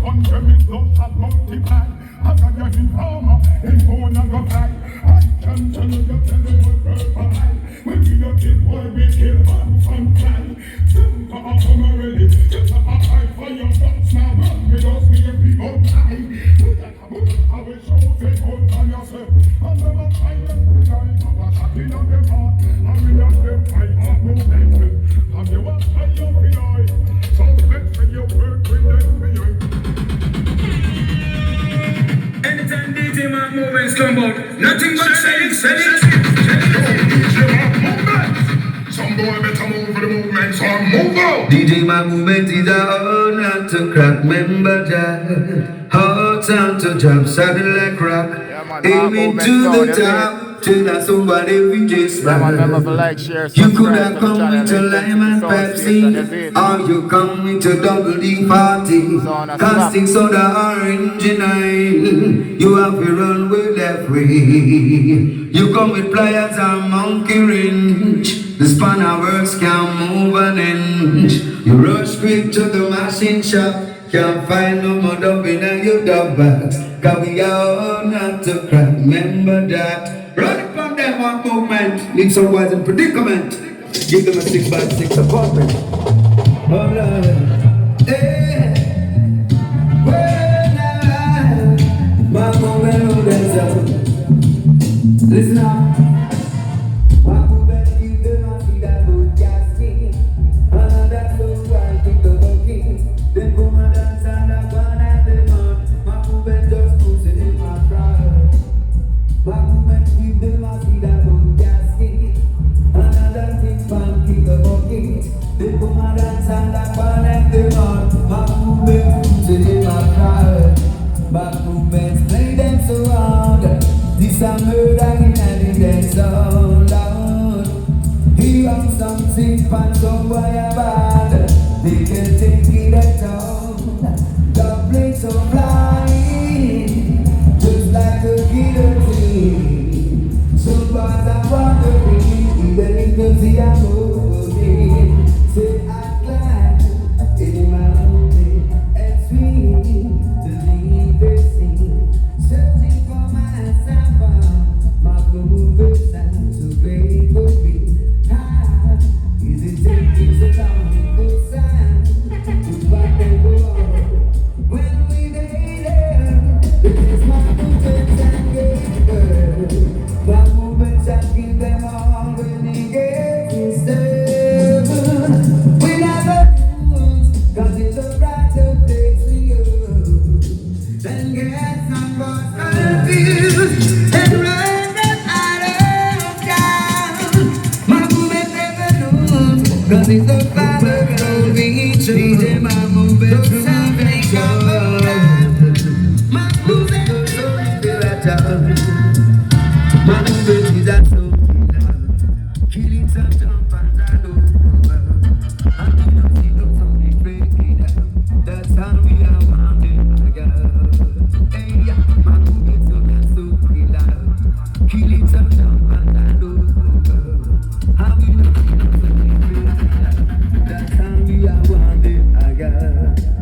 one chemist don't have multiply. I got your informer, in phone and go fly. I can tell you what purple eye. When we a kid boy, we kill and fly. Jump up from already, just up a fight for your guts. Now run with us, we a big old tie. I wish I would take hold on yourself. I'm never tired, I'm a shocking on them heart. I'm in them fight, I'm moving. I'm you a fire behind. So let's say you work with them behind. Anytime DJ Mark movements come out, nothing but saying. DJ Mark movements. Some boy better move for the movement, so move out. DJ Mark movement is a hard nut to crack. Member Jack, hard time to jump, saddle like rock. Aiming to the top. Till that's somebody we just like, share, you could have come with a lime and Pepsi, or you come with a double D party. Casting soda, orange and nine. You have to run with that way. You come with pliers and monkey wrench. The spanner works can't move an inch. You rush quick to the machine shop. Can't find no more dub in your dub bags. Cause we are all not to crack. Remember that. Run it from them one movement. Need some boys in predicament. Give them a 6x6 apartment. Alright. Hey. Well, my movement movements up. Listen up. My movement give them a see that good casting. And that's so I think the working. Then come and dance and I burn at the man. My movement just puts it in my crowd. My movement give them a see that good gasket. Another thing man keep the bucket. Then come and dance and I burn at the man. My movement puts it in my crowd. My movements play them so hard. This a murder in any day so loud. He on something and some boy a bad. They can take it at all. The place so flying, just like a guillotine. Some boys are wondering, even if you see a movie. Say I climb in my movie and swing to leave the scene. Searching for myself, my movie sounds so great for me. Is it taking so long to go sound? To back and go on. When we lay there, this is my movements and gave my movements and give them all when they get disturbed. We never lose, cause it's a brighter place for you. Then get some boys confused and run them out of town. My movement never lose, cause it's a fire of each other. My movement to salvation. My movement is so spiritual. My movement is a soul killer. Killing some jump and I know. I do not see no somebody breaking down. That's how we are wounded, my girl. Hey, yeah, my movement is so killer. Killing some jump and I know. How we not see no somebody breaking down. That's how we are wounded, my girl.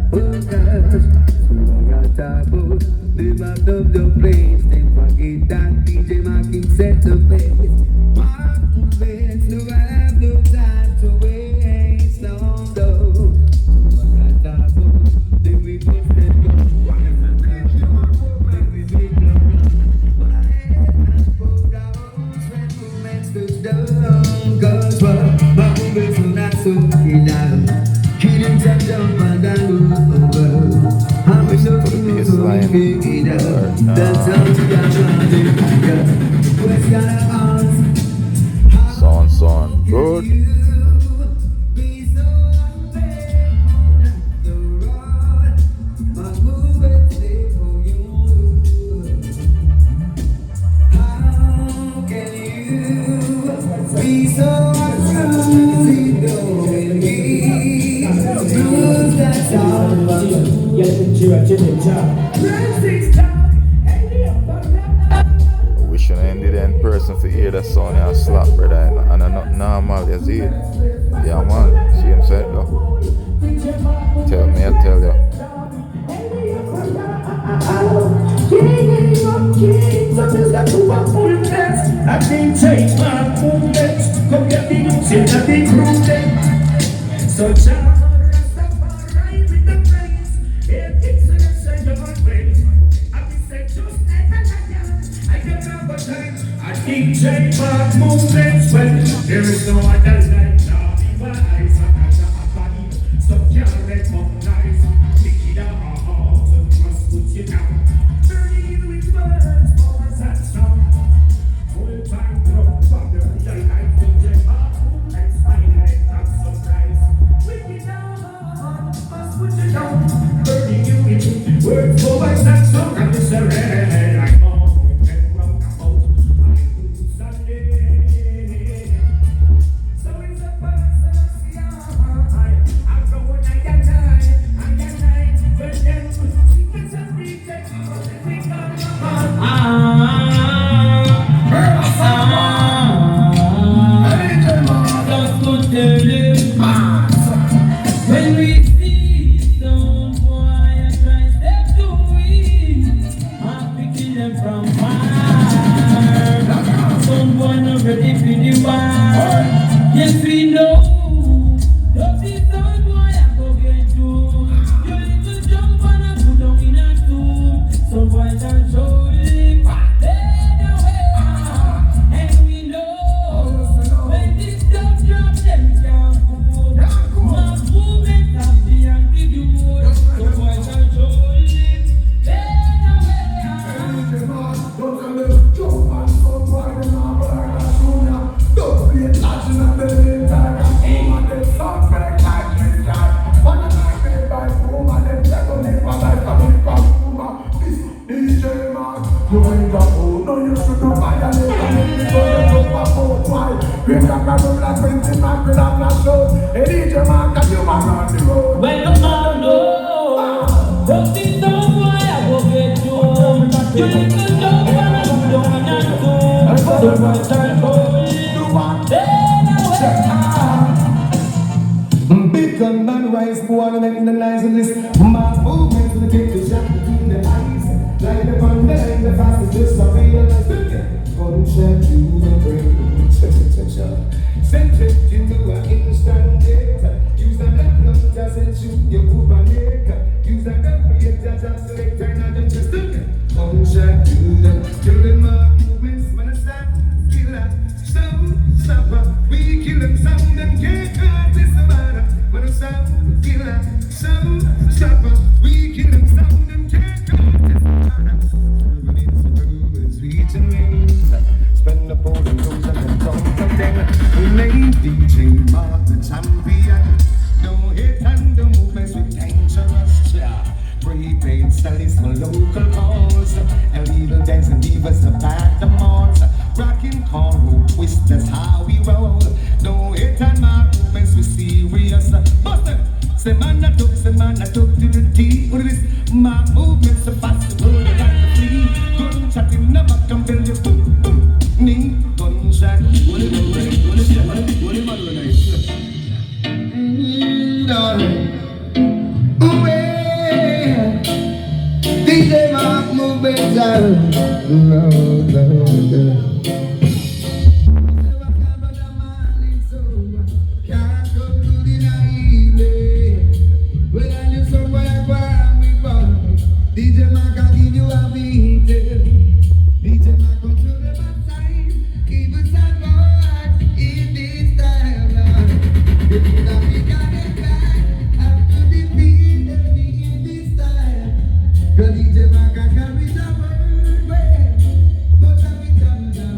Oh gosh, so I got taboo. They backed up the place. They forget that DJ Marking set the pace. My movements, no I have no time to waste. No, no. So I got taboo. Then we post them go. Then we make love. My head and pull down. When movements goes down. Cause my movements are not so killer. Killing some jump and over. I'm with no food to figure it out. That's how we are running. What's gonna ask? Son, good. Be so unfair. The road, my movement stay for you. How can you be so untrue? Going me, lose that sound. We should end it in person for hear that sound and slap, brother. And I'm not normal, you see it? Yeah, man. See him say it, though. Tell me, I tell you. So Jah Rastafari with the praise. It kicks in the center of ways. I be said just like a lion. I can have a time. I DJ Mark movements well. There is no other like now. Eyes a body. So can't recognize. Pick it up. Must put you down. Burning you with words. Powers and sound. Full time drop. Father, your life DJ Mark movements. Finally, not surprise. Pick it up. Must put you down. Burning you with words. Powers and sound. And it's a red. I'm on. And round about. I lose a day. So it's a personal sky. I go on and I, but then secrets are reject. We come just to tell you, when we see some boy and try step to it, I pick them from fire. Some boy not ready for the war. Yes, we know. Don't be some boy I go get you. You little jump and I put down in a tomb. Some boy can show him. Then away. And we know. When this stuff drop, them can't cope. My movement have the antidote. Some boy can show him. Then away. You ain't got food, no you should do violate. And if you go to why? We got my room like 20 man, we have not shows. Hey DJ man, can you man on the road? When you man know, don't be so boy I go get you. You little jump and I put down in a tomb. So boy can show him. Then away. Big gun man rise, boy, and make the nice list. My movement will take the shot between the eyes. Like the fun, the fastest, just a realize. Gunshot to the brain. Send it into an instant data. Use the black blood just and shoot your Cuban neck. Use the calculator just select turn and just look. Gunshot to the children, my movements, man, stop, killer, stopper. We kill them, sound them, can't cut this matter. Man, stop, killer, stopper. We kill them, sound them, can't cut this matter. Sweet and lanes, spend the pole and goes and the tongue of them. We made DJ Mark the champion. Don't hit and the movements with dangerous cha. Prepaid studies for local calls. Illegal dance and divas about the malls. Rockin' cornrow twist, that's how we roll. Don't hit and my movements we serious. Buster, say man I took to the T. What is this? My movements are fast, roll like a flea. Gunshot in the back and build you boom, boom. Knee, gunshot. What is it? What is it? What is it? DJ Mark move better. Can't go to the night. When I use some DJ Mark can give you a beat. DJ Mark control the backside. Keep it on board in this time. If you don't be coming back, have to defeat me in this time. Cause DJ Mark can carry the word, but I be done.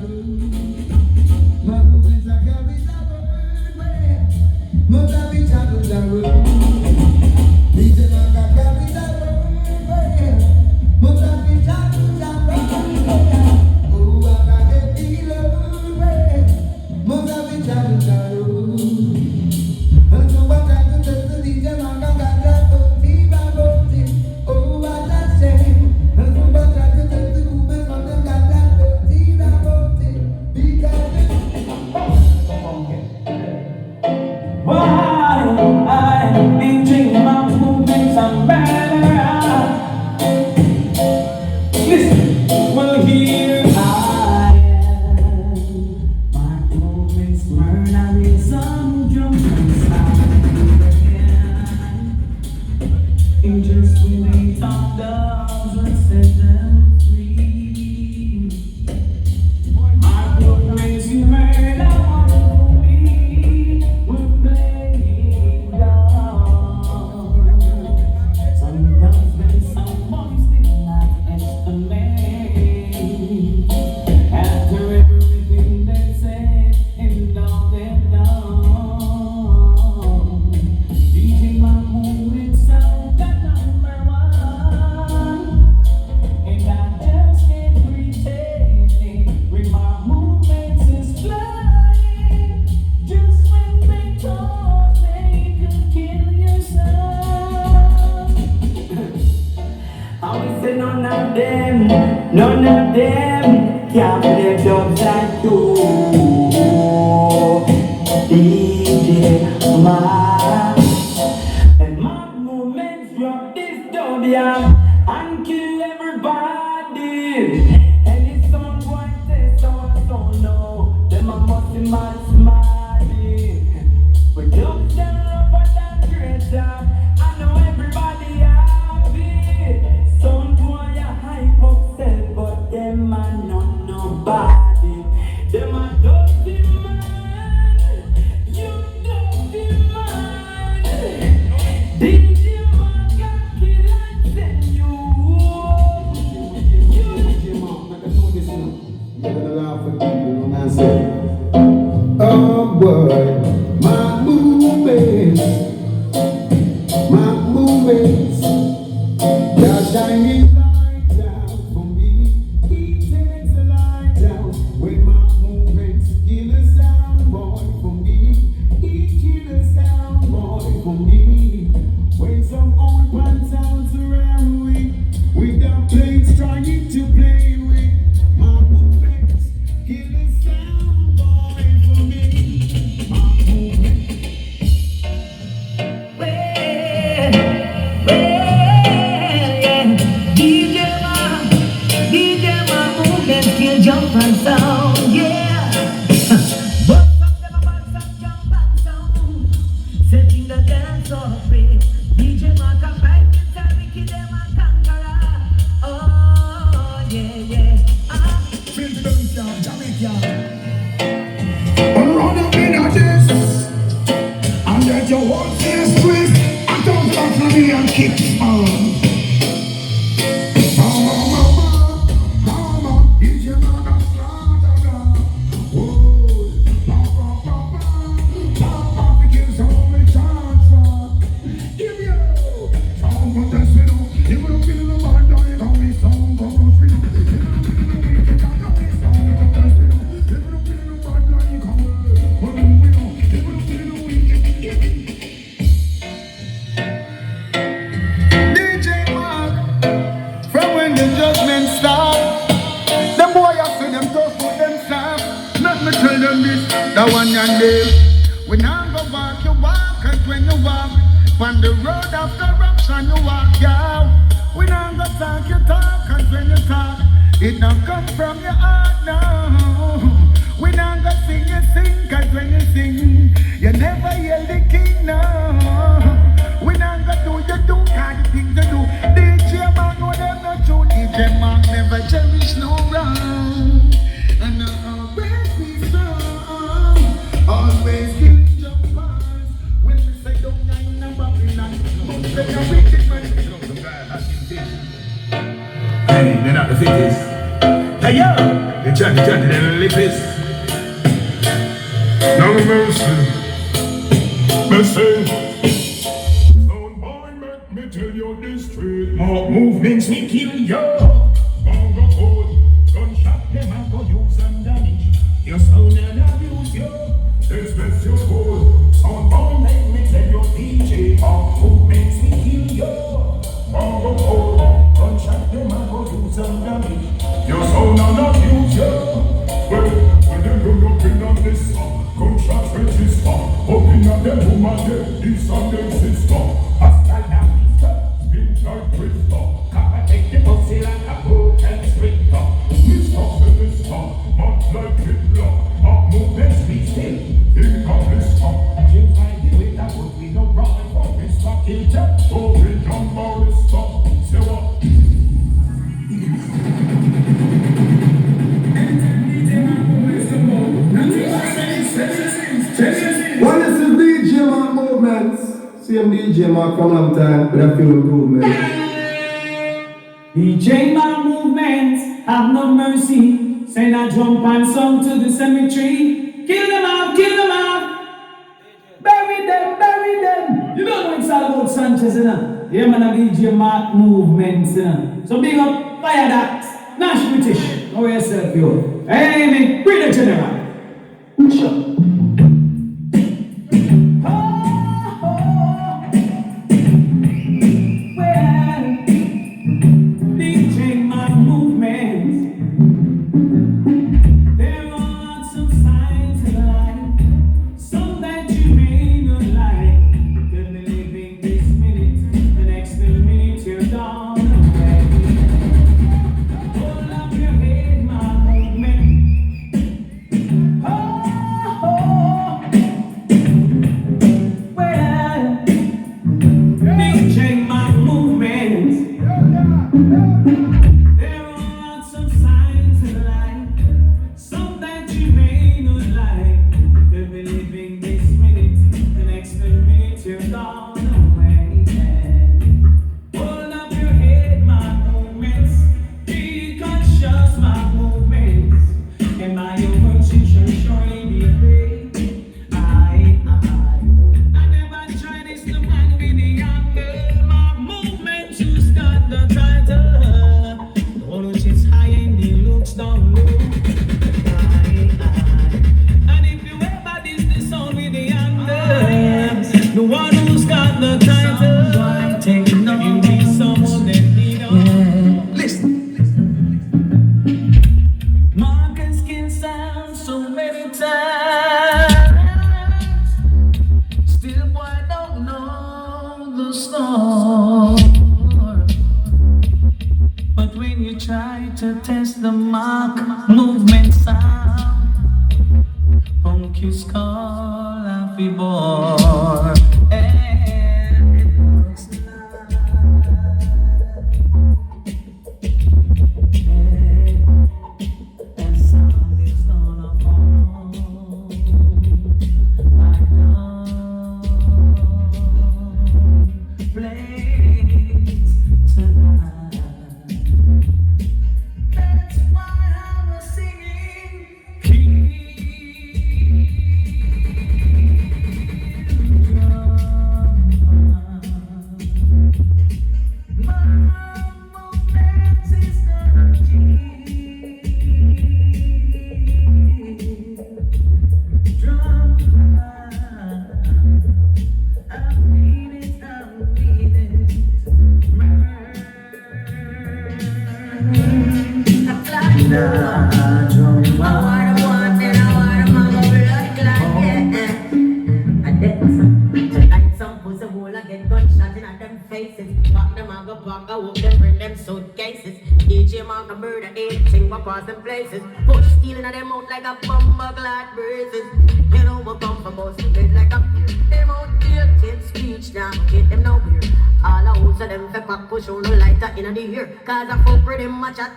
And just when they talk dogs, let's set them free. My boys you made out for me. We're playing down. Sometimes when someone still not estimate. After everything they said and all they've done. DJ my movement sound that number one. And I just can't pretend it when my movements is flying. Just when they thought they could kill your son. I would say none of them can't play dubs like you. DJ Ma. And my movements drop this dub, yeah, and kill everybody. And if someone says so I don't know, then I must be mad smarty. But dubs them rougher than greater. I know everybody have it. Some boy a hype upset, but them a not nobody. Them a dirty man. You dirty man. DJ man got kill and send you home. Oh boy, my movements, you're shining light down for me. He takes the light down when my movements kill a sound boy for me. He kill a sound boy for me. When some old pants sounds around with the plates trying to play with my movements kill a sound boy for me. My movements. Jump and sound, yeah. But some them about some jump and sound, setting the dance off free. DJ Mark a fight with the wicked them a conqueror. Oh yeah, yeah. Feel the dance, Jamaican. Run up in a this, and let your whole face twist. I don't talk for me and kick on. The one and day, when I go walk, you walk, and when you walk, on the road of corruption, you walk, yeah. When I go talk, you talk, and when you talk, it don't come from your heart, no. When I go sing, you sing, cause when you sing, you never hear the king, no. When I go do, you do, cause the things you do. DJ man, know them not true, DJ man never cherish no wrong. And always be strong, always killing jumpers. When we say don't nine and Babylon, don't say a wicked man. Hey, they're not the fittest. Hey yo, the chanty, they're the lippest. No mercy, mercy. Sound boy, make me tell you this straight. More movements we kill yo. Bongo code, Gunshot them and go use some damage. Your sound and abuse yo. express your code. Sound boy, make me tell you DJ. More movements we kill yo. Bongo code, Gunshot them and go use some damage. your sound and abuse you. Well, when they go up in on this song, contract register. Up in on them woman there, this and them sister. Hostile now, Spin like Twister. Kappa take the pussy like a broken sprinter. Mr. Minister, much like Hitler. Movements we still. In a blister. Jim find the way that would be no wrong for Mr. Kilter. So we jump out Mark from a long time with a few improvements. DJ my movements, have no mercy. Send a jump and song to the cemetery. Kill them off, kill them off. Bury them, bury them. You don't know it's all about Sanchez, you know. Yeah, man, I DJ Mark movements, you know. So big up, fire that. Nash British. How yourself, yo? Hey, me, bring the general. Sure.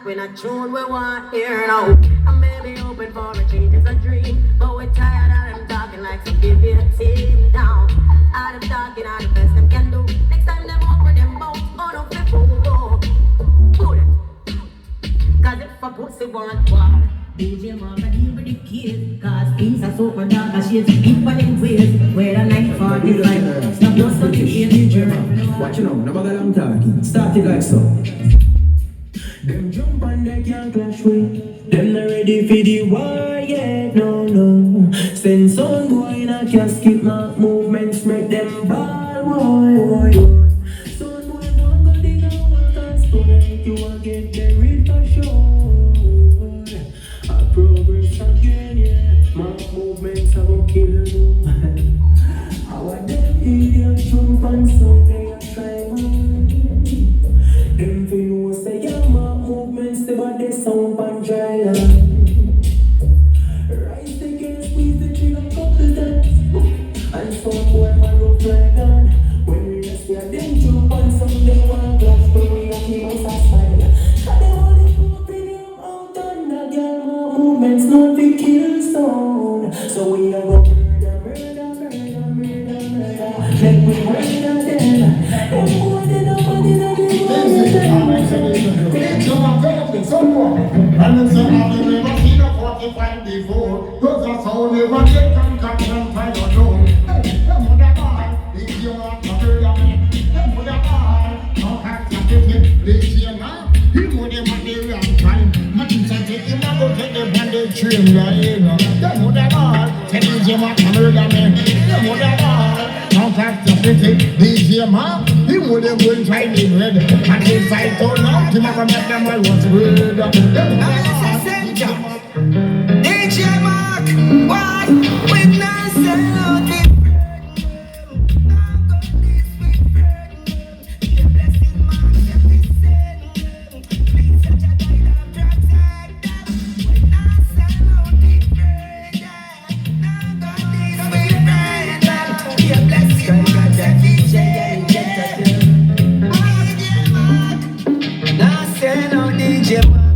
When I tune we want here now, I may be open for a change, it's a dream, but we're tired of them talking like some team down. Out of talking, out the best them can do. Next time them over them bounce, on up the fool. Cause if a pussy want war, DJ Mama deal with the kids. Cause things are super dark and shades deep on them ways. Where the night for this life, stop your stuff in German. Watch it now, never got long talking. Start it like so. Them jump and they can't clash with. Them not ready for the war yet, no. Send some boy in a casket, my movements make them ball, boy. Son boy won't go dig a work and stone. You will get buried for sure. I progress again, yeah. My movements are gonna kill you. How are them idiots jump and someday I try mine. Them fi know say I'm a movements, the body sound and dry line. Rise again, squeeze the trigger couple times. And some boy man rough like gun. When we just hear them jump and some them want clash, but we a keep us aside. Cause they only put them out on the girl, my movements not fi kill sound. So we a go murder. Let me murder them. it so more. And it's a hobby, never seen a 45 before. Those are so never get contact and try to know. Hey, the mother boy, if you want to murder me, the mother boy, don't have to get it. This year now, he would have had the wrong time. And he said, him a go take the bandage train line. The mother boy, tell him what to murder me. The mother boy, don't have to get it. This year now, he would have been trying to red. And he fight all now, he never met them I was red. DJ Mark, why? Witness out the DJ Mark.